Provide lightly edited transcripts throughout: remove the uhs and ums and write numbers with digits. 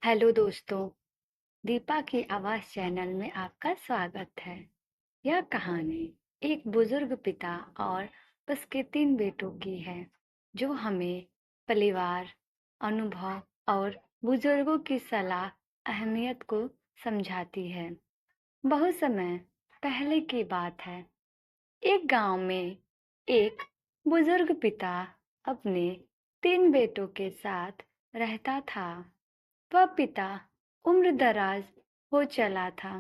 Hello दोस्तों, दीपा की आवाज़ चैनल में आपका स्वागत है। यह कहानी एक बुजुर्ग पिता और उसके 3 बेटों की है, जो हमें परिवार, अनुभव और बुजुर्गों की सलाह अहमियत को समझाती है। बहुत समय पहले की बात है। एक गांव में एक बुजुर्ग पिता अपने 3 बेटों के साथ रहता था। वह पिता उम्रदराज हो चला था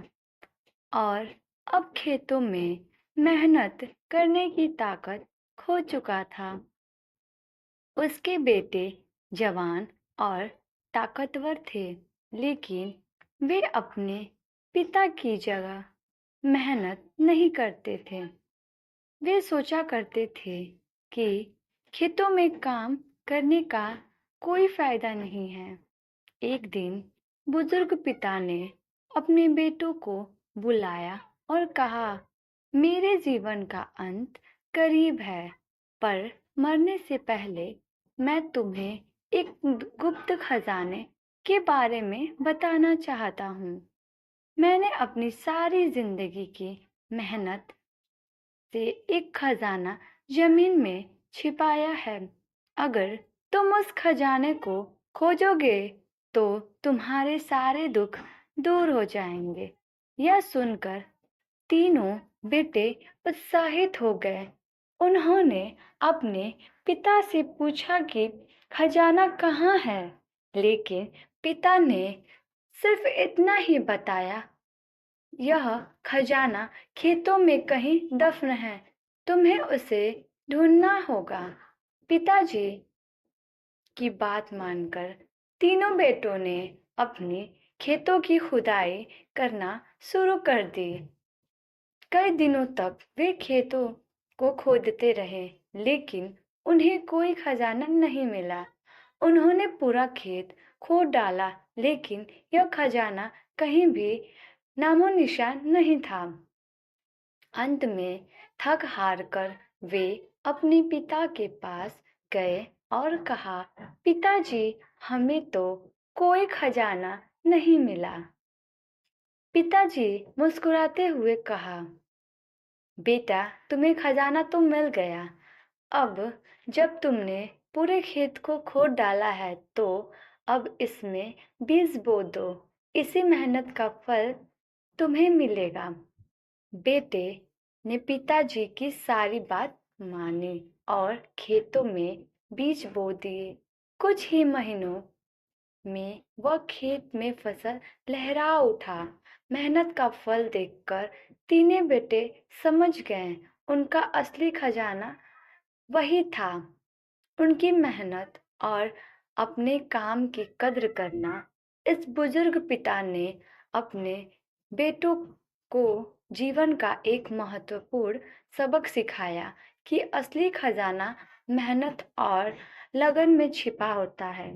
और अब खेतों में मेहनत करने की ताकत खो चुका था। उसके बेटे जवान और ताकतवर थे, लेकिन वे अपने पिता की जगह मेहनत नहीं करते थे। वे सोचा करते थे कि खेतों में काम करने का कोई फायदा नहीं है। एक दिन बुजुर्ग पिता ने अपने बेटों को बुलाया और कहा, मेरे जीवन का अंत करीब है, पर मरने से पहले मैं तुम्हें एक गुप्त खजाने के बारे में बताना चाहता हूँ। मैंने अपनी सारी जिंदगी की मेहनत से एक खजाना जमीन में छिपाया है। अगर तुम उस खजाने को खोजोगे तो तुम्हारे सारे दुख दूर हो जाएंगे। यह सुनकर तीनों बेटे उत्साहित हो गए। उन्होंने अपने पिता से पूछा कि खजाना कहाँ है, लेकिन पिता ने सिर्फ इतना ही बताया, यह खजाना खेतों में कहीं दफन है, तुम्हें उसे ढूंढना होगा। पिताजी की बात मानकर तीनों बेटों ने अपने खेतों की खुदाई करना शुरू कर दी। कई दिनों तक वे खेतों को खोदते रहे, लेकिन उन्हें कोई खजाना नहीं मिला। उन्होंने पूरा खेत खोद डाला, लेकिन यह खजाना कहीं भी नामो निशान नहीं था। अंत में थक हार कर वे अपने पिता के पास गए और कहा, पिताजी, हमें तो कोई खजाना नहीं मिला। पिताजी मुस्कुराते हुए कहा, बेटा, तुम्हें खजाना तो मिल गया। अब जब तुमने पूरे खेत को खोद डाला है, तो अब इसमें बीज बो दो। इसी मेहनत का फल तुम्हें मिलेगा। बेटे ने पिताजी की सारी बात मानी और खेतों में बीज बो दिए। कुछ ही महीनों में वह खेत में फसल लहरा उठा। मेहनत का फल देखकर तीनों बेटे समझ गए, उनका असली खजाना वही था। उनकी मेहनत और अपने काम की कद्र करना। इस बुजुर्ग पिता ने अपने बेटों को जीवन का एक महत्वपूर्ण सबक सिखाया कि असली खजाना मेहनत और लगन में छिपा होता है।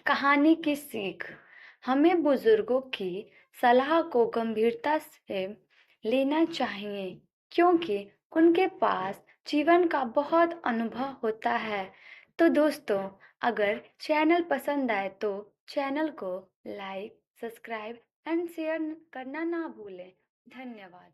कहानी की सीख, हमें बुजुर्गों की सलाह को गंभीरता से लेना चाहिए, क्योंकि उनके पास जीवन का बहुत अनुभव होता है। तो दोस्तों, अगर चैनल पसंद आए तो चैनल को लाइक, सब्सक्राइब एंड शेयर करना ना भूलें। धन्यवाद।